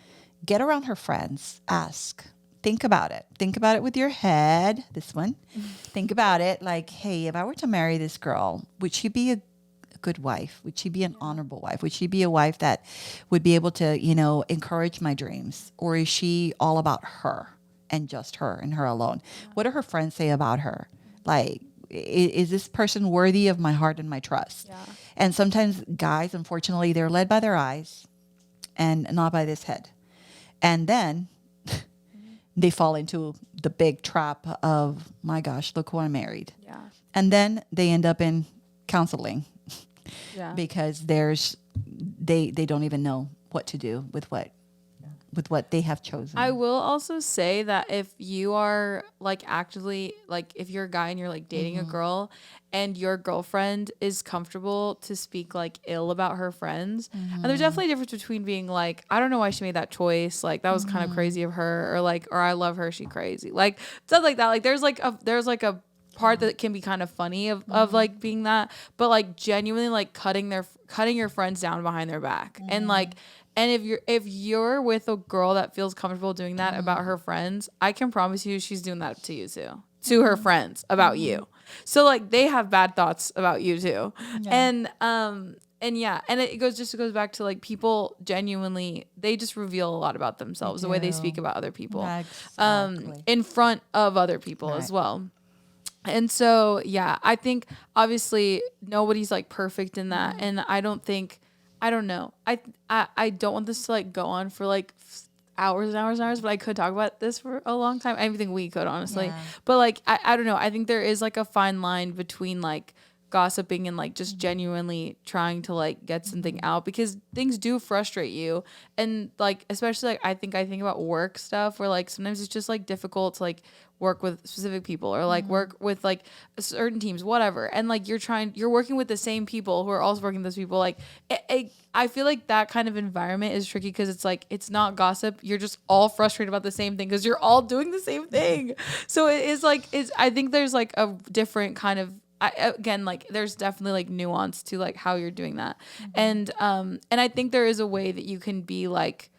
get around her friends, ask, think about it. Think about it with your head, this one. Think about it like, hey, if I were to marry this girl, would she be a good wife? Would she be an honorable wife? Would she be a wife that would be able to, encourage my dreams? Or is she all about her and just her and her alone? What do her friends say about her? Like, is this person worthy of my heart and my trust? Yeah. And sometimes guys, unfortunately, they're led by their eyes and not by this head. And then they fall into the big trap of, my gosh, look who I married. Yeah. And then they end up in counseling. Yeah. Because they don't even know what to do with with what they have chosen. I will also say that if you are like actively like if you're a guy and you're like dating a girl and your girlfriend is comfortable to speak like ill about her friends, and there's definitely a difference between being like, I don't know why she made that choice, like that was kind of crazy of her, or like, or I love her, she crazy, like stuff like that. Like there's like a part that can be kind of funny of like being that, but like genuinely like cutting your friends down behind their back, and like, and if you're with a girl that feels comfortable doing that about her friends, I can promise you she's doing that to you too, to her friends about you. So like they have bad thoughts about you too. And yeah, and it goes back to like people genuinely, they just reveal a lot about themselves, the way they speak about other people, Exactly. in front of other people as well. And so, yeah, I think obviously nobody's like perfect in that. And I don't know. I don't want this to like go on for like hours and hours and hours, but I could talk about this for a long time. I think we could, honestly. Yeah. But like, I don't know. I think there is like a fine line between like gossiping and like just genuinely trying to like get something out, because things do frustrate you. And like, especially like, I think about work stuff where like sometimes it's just like difficult to like work with specific people, or like work with like certain teams, whatever. And like you're working with the same people who are also working with those people. Like I feel like that kind of environment is tricky, because it's like, it's not gossip. You're just all frustrated about the same thing because you're all doing the same thing. So it is like, I think there's like a different kind of, again, like there's definitely like nuance to like how you're doing that. And I think there is a way that you can be like,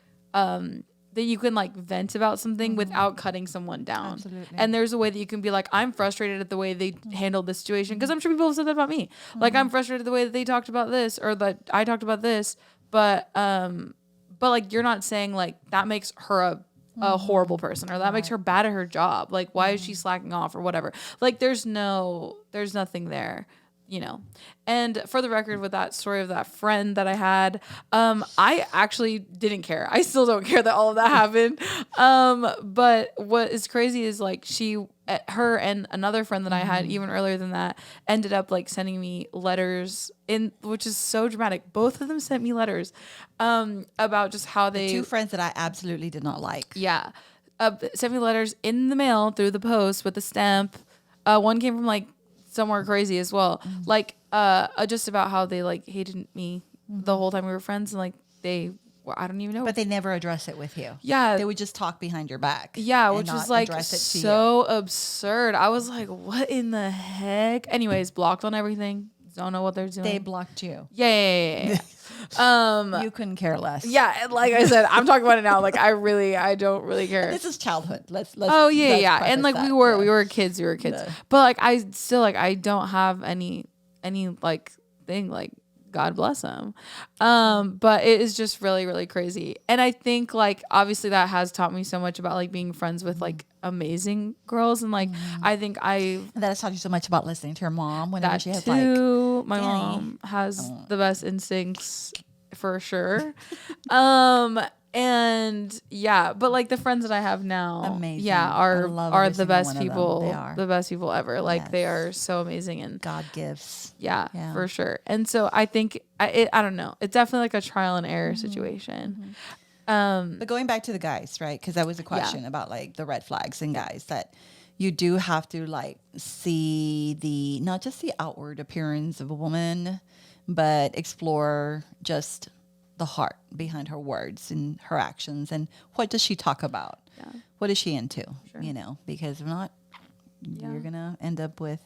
that you can like vent about something without cutting someone down. Absolutely. And there's a way that you can be like, I'm frustrated at the way they handled this situation, because I'm sure people have said that about me. Like, I'm frustrated at the way that they talked about this, or that I talked about this, but like, you're not saying like that makes her a horrible person, or that makes her bad at her job. Like, why is she slacking off, or whatever? Like, there's nothing there, you know. And for the record, with that story of that friend that I had, I actually didn't care. I still don't care that all of that happened. But what is crazy is like her and another friend that I had even earlier than that ended up like sending me letters, which is so dramatic. Both of them sent me letters about just how they, Two friends that I absolutely did not like. yeah, sent me letters in the mail through the post with a stamp. One came from like somewhere crazy as well, like just about how they like hated me the whole time we were friends, and like I don't even know. But they never address it with you. Yeah. They would just talk behind your back. Yeah, and which not was like address it to so absurd. I was like, what in the heck? Anyways, blocked on everything. Don't know what they're doing. you. They blocked you. Yeah. You couldn't care less. Yeah, and like I said, I'm talking about it now. Like I don't really care. This is childhood. Let's Oh yeah, let's yeah. preface And like that. we were kids. Yeah. But like I still like I don't have any like thing like God bless them. But it is just really, really crazy. And I think like obviously that has taught me so much about like being friends with like amazing girls, and like I think And that has taught you so much about listening to your mom whenever that she has too. My Danny. mom has the best instincts for sure. And yeah, but like the friends that I have now, Amazing. yeah, I love are every the single best one of them. people, They are. the best people ever. Like they Yes. are so amazing, and God gives. yeah, Yeah. for sure. And so I think I don't know. It's definitely like a trial and error situation. But going back to the guys, right? Because that was a question about like the red flags in guys, that you do have to like see not just the outward appearance of a woman, but explore just the heart behind her words and her actions, and what does she talk about? Yeah. What is she into? You know, because if not, Yeah. you're gonna end up with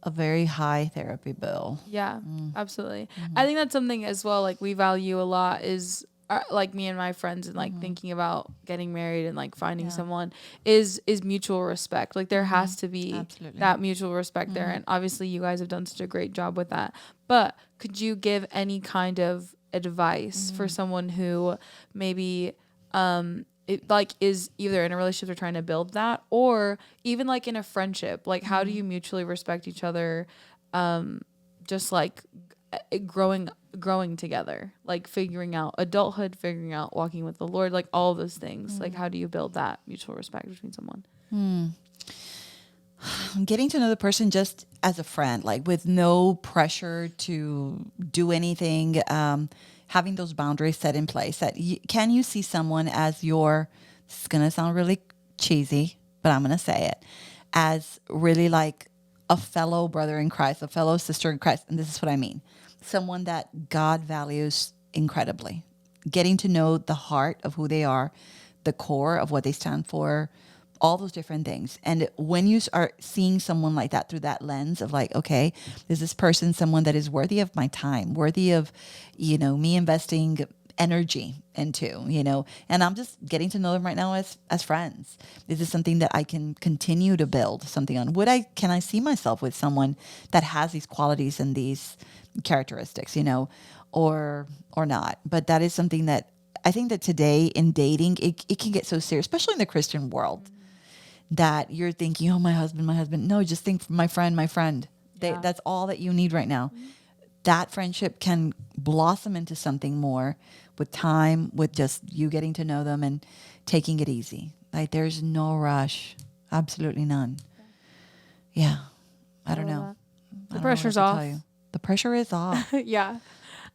a very high therapy bill. Yeah, absolutely. I think that's something as well, like we value a lot is like me and my friends, and like thinking about getting married and like finding someone is mutual respect. Like there has to be Absolutely. that mutual respect there. And obviously you guys have done such a great job with that. But could you give any kind of advice for someone who maybe it like is either in a relationship they're trying to build that, or even like in a friendship, like how do you mutually respect each other, just like growing together, like figuring out adulthood, figuring out walking with the Lord, like all those things, like how do you build that mutual respect between someone? Getting to know the person just as a friend, like with no pressure to do anything. having those boundaries set in place. Can you see someone as your, this is going to sound really cheesy, but I'm going to say it, as really like a fellow brother in Christ, a fellow sister in Christ. And this is what I mean. Someone that God values incredibly. Getting to know the heart of who they are, the core of what they stand for, all those different things. And when you are seeing someone like that through that lens of like, okay, is this person someone that is worthy of my time, worthy of, me investing energy into, and I'm just getting to know them right now as friends. Is this something that I can continue to build something on? Can I see myself with someone that has these qualities and these characteristics, or not? But that is something that I think that today in dating, it can get so serious, especially in the Christian world, that you're thinking, oh, my husband. No, just think my friend. Yeah. That's all that you need right now. That friendship can blossom into something more with time, with just you getting to know them and taking it easy. Like there's no rush. Absolutely none. Yeah. I don't know. The pressure's off. The pressure is off. Yeah.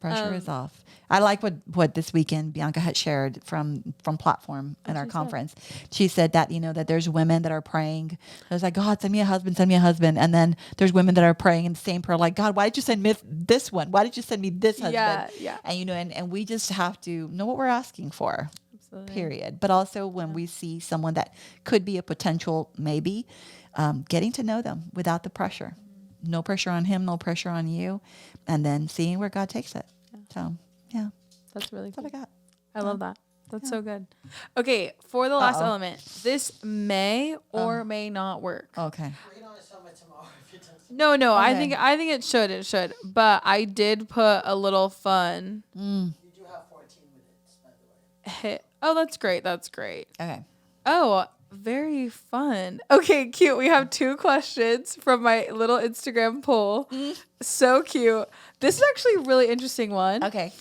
Pressure is off. I like what this weekend Bianca had shared from platform in our conference. She said that, that there's women that are praying. I was like, God, send me a husband. And then there's women that are praying in the same prayer, like, God, why did you send me this one? Why did you send me this husband? Yeah. And we just have to know what we're asking for. Absolutely. Period. But also when we see someone that could be a potential maybe, getting to know them without the pressure. No pressure on him, no pressure on you. And then seeing where God takes it. Yeah. So, yeah. That's really cool. That's what I got. I love that. That's so good. Okay, for the last element, this may or may not work. Okay. No, okay. I think it should. It should. But I did put a little fun. You do have 14 minutes, by the way. Oh, that's great. That's great. Okay. Oh, very fun. Okay, cute. We have 2 questions from my little Instagram poll. So cute. This is actually a really interesting one. Okay.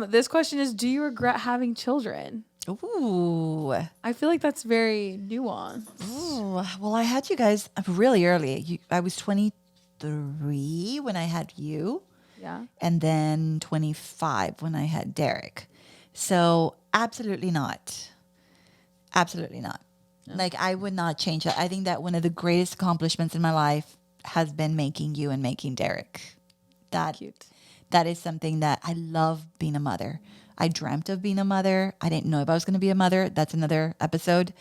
This question is, do you regret having children? Ooh. I feel like that's very nuanced. Ooh. Well, I had you guys really early. I was 23 when I had you. Yeah. And then 25 when I had Derek. So absolutely not. Absolutely not. Yeah. Like I would not change that. I think that one of the greatest accomplishments in my life has been making you and making Derek. That is something that I love being a mother. I dreamt of being a mother. I didn't know if I was going to be a mother. That's another episode.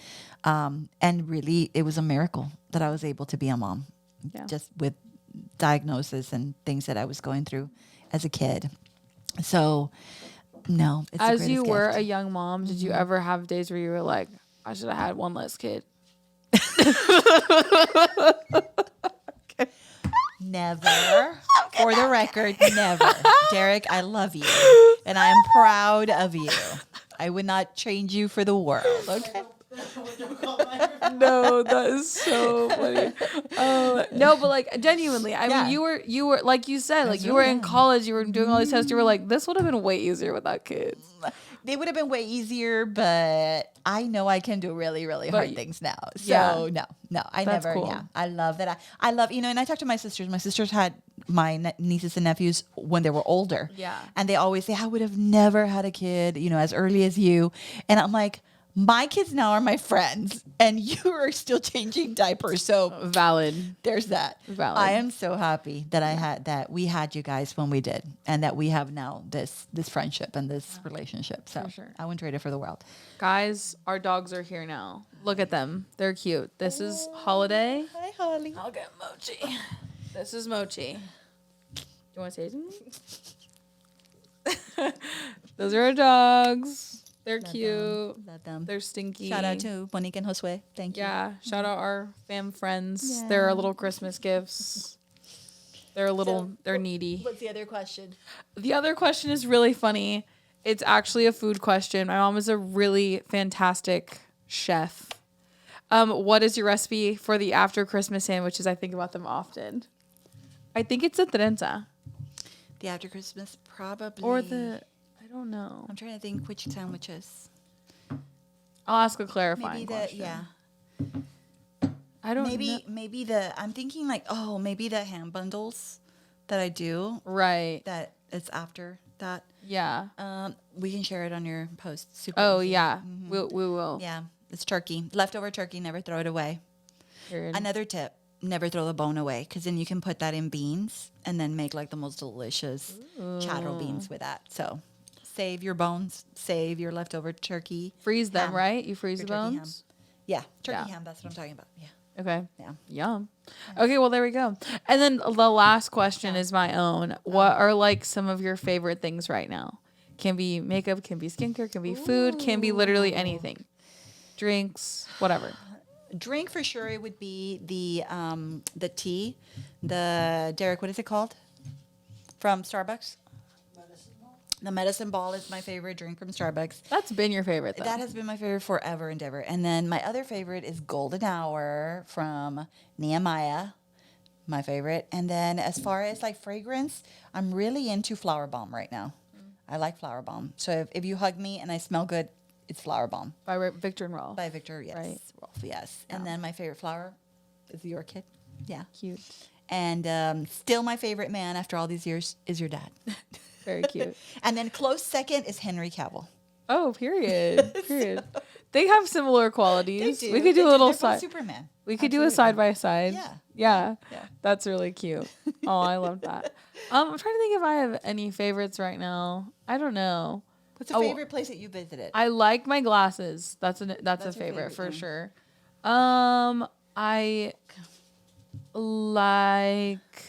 And really, it was a miracle that I was able to be a mom, just with diagnosis and things that I was going through as a kid. So, no, it's as you were a young mom, did you ever have days where you were like, I should have had one less kid? Never. Okay. For the record, never. Derek, I love you. And I am proud of you. I would not change you for the world. Okay. No, that is so funny. No, but like genuinely, I mean, you were like you said, like you were in college, you were doing all these tests. You were like, this would have been way easier without kids. They would have been way easier, but I know I can do really, really hard things now. So no, I That's never. Cool. Yeah, I love that. I love, and I talk to my sisters. My sisters had my nieces and nephews when they were older. Yeah. And they always say, I would have never had a kid, as early as you. And I'm like, my kids now are my friends and you are still changing diapers. So valid. There's that. Valid. I am so happy that we had you guys when we did, and that we have now this friendship and this relationship. So I wouldn't trade it for the world. Guys, our dogs are here now. Look at them. They're cute. This is Holiday. Hi, Holly. I'll get Mochi. This is Mochi. Do you want to say something? Those are our dogs. They're cute. Love them. They're stinky. Shout out to Monique and Josue. Thank you. Yeah. Shout out our fam friends. Yeah. They're our little Christmas gifts. They're needy. What's the other question? The other question is really funny. It's actually a food question. My mom is a really fantastic chef. What is your recipe for the after Christmas sandwiches? I think about them often. I think it's a trenza. The after Christmas, probably. Or I don't know. I'm trying to think which sandwiches. I'll ask a clarifying question. Yeah. I don't know. Maybe I'm thinking like, maybe the ham bundles that I do. Right. That it's after that. Yeah. We can share it on your post. Super Oh, easy. yeah. We will. Yeah, it's turkey. Leftover turkey, never throw it away. Period. Another tip, never throw the bone away, because then you can put that in beans and then make like the most delicious chattel beans with that. So save your bones, save your leftover turkey. Freeze them, ham. right? You freeze Your the turkey bones? Yeah, turkey Yeah. ham, that's what I'm talking about. Yeah. Okay. Yeah. Yum. Okay, well, there we go. And then the last question is my own. What are like some of your favorite things right now? Can be makeup, can be skincare, can be food, can be literally anything. Drinks, whatever. Drink for sure, it would be the tea, the Derek, what is it called? From Starbucks? The medicine ball is my favorite drink from Starbucks. That's been your favorite, though. That has been my favorite forever and ever. And then my other favorite is Golden Hour from Nehemiah, my favorite. And then as far as like fragrance, I'm really into Flower Bomb right now. I like Flower Bomb. So if you hug me and I smell good, it's Flower Bomb. By Victor and Rolf. By Victor, yes. Right. Rolf, yes. And then my favorite flower is the orchid. Yeah. Cute. And still my favorite man after all these years is your dad. Very cute. And then close second is Henry Cavill. Oh, period. Period. They have similar qualities. They do. We could do They a little They're both side. Superman. We could do a Absolutely. side by side. Yeah. Yeah. Yeah. That's really cute. Oh, I love that. I'm trying to think if I have any favorites right now. I don't know. What's a favorite place that you visited? I like my glasses. That's a your favorite for favorite, sure. I like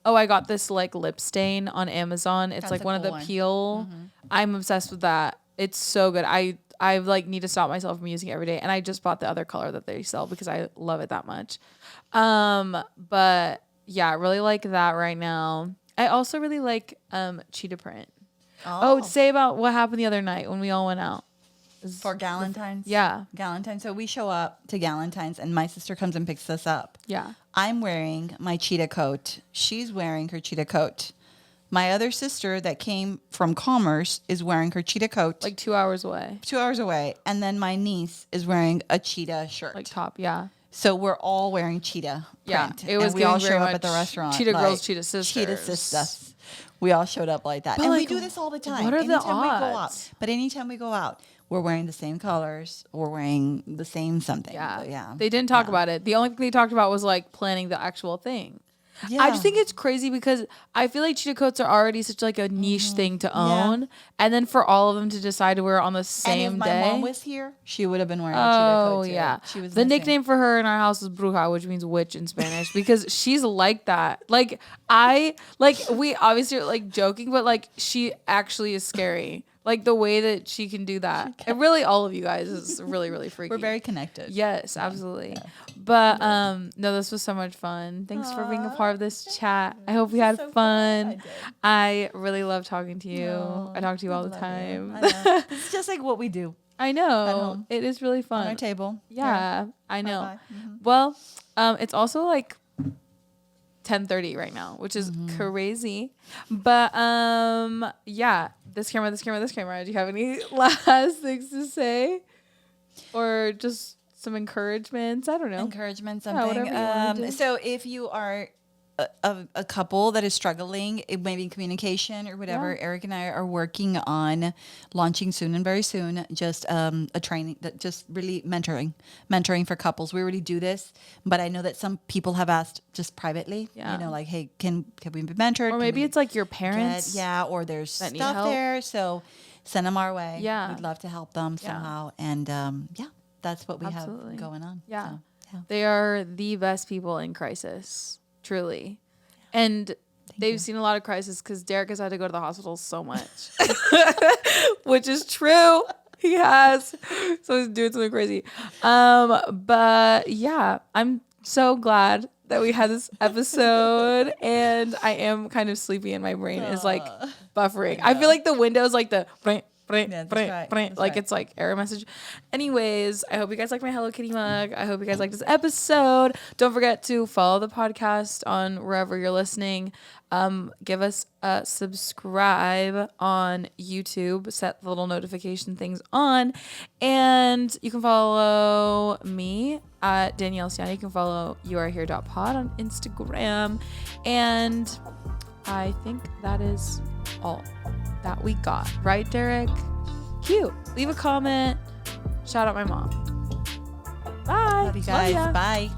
I got this like lip stain on Amazon. It's That's like a one of cool the one. peel. I'm obsessed with that. It's so good. I like need to stop myself from using it every day, and I just bought the other color that they sell because I love it that much. But yeah, I really like that right now. I also really like cheetah print. Oh, say about what happened the other night when we all went out. For Galentine's? Yeah. Galentine's. So we show up to Galentine's and my sister comes and picks us up. Yeah. I'm wearing my cheetah coat. She's wearing her cheetah coat. My other sister that came from Commerce is wearing her cheetah coat. Like 2 hours away. 2 hours away. And then my niece is wearing a cheetah shirt. Like top, yeah. So we're all wearing cheetah Yeah, print. it was and we all giving show very up at the much restaurant. cheetah like, girls, cheetah sisters. Cheetah sisters. We all showed up like that. But and we like, do this all the time. what are the anytime we go out. odds? But anytime we go out, we're wearing the same colors. We're wearing the same something. Yeah. So, yeah. They didn't talk about it. The only thing they talked about was like planning the actual thing. Yeah. I just think it's crazy because I feel like cheetah coats are already such like a niche thing to own. And then for all of them to decide to wear it on the same and if my day. mom was here, she would have been wearing a cheetah coat Oh too. yeah, She was the missing. nickname for her in our house is Bruja, which means witch in Spanish, because she's like that. Like we obviously are like joking, but like she actually is scary. Like the way that she can do that, and really all of you guys is really really freaky. We're very connected. Yes, absolutely. But no, this was so much fun. Thanks for being a part of this chat. I hope we had fun. I really love talking to you. I talk to you all the time. I know. It's just like what we do I At know. home. It is really fun. on our table. Yeah, I know. Bye-bye. Well, it's also like 10:30 right now, which is crazy. But yeah, this camera. Do you have any last things to say, or just some encouragements? I don't know. Encouragement, Yeah, something. whatever you wanna do. So if you are a couple that is struggling, maybe in communication or whatever, Eric and I are working on launching soon and very soon, just a training that just really mentoring for couples. We already do this, but I know that some people have asked just privately, Yeah. like, hey, can we be mentored? Or Can maybe we it's like your parents. or there's that need stuff help. there. So send them our way. Yeah. We'd love to help them somehow. And that's what we Absolutely. have going on. Yeah. So, yeah. They are the best people in crisis, truly. And they've seen a lot of crisis because Derek has had to go to the hospital so much, which is true. He has. So he's doing something crazy. But yeah, I'm so glad that we had this episode, and I am kind of sleepy and my brain is like buffering. I feel like the windows like the That's right. That's like right. it's like error message. Anyways, I hope you guys like my Hello Kitty mug. I hope you guys like this episode. Don't forget to follow the podcast on wherever you're listening. Give us a subscribe on YouTube. Set the little notification things on. And you can follow me at Danielle Siani. You can follow youarehere.pod on Instagram. And I think that is all that we got. Right, Derek? Cute. Leave a comment. Shout out my mom. Bye. Love you guys. ya. Bye.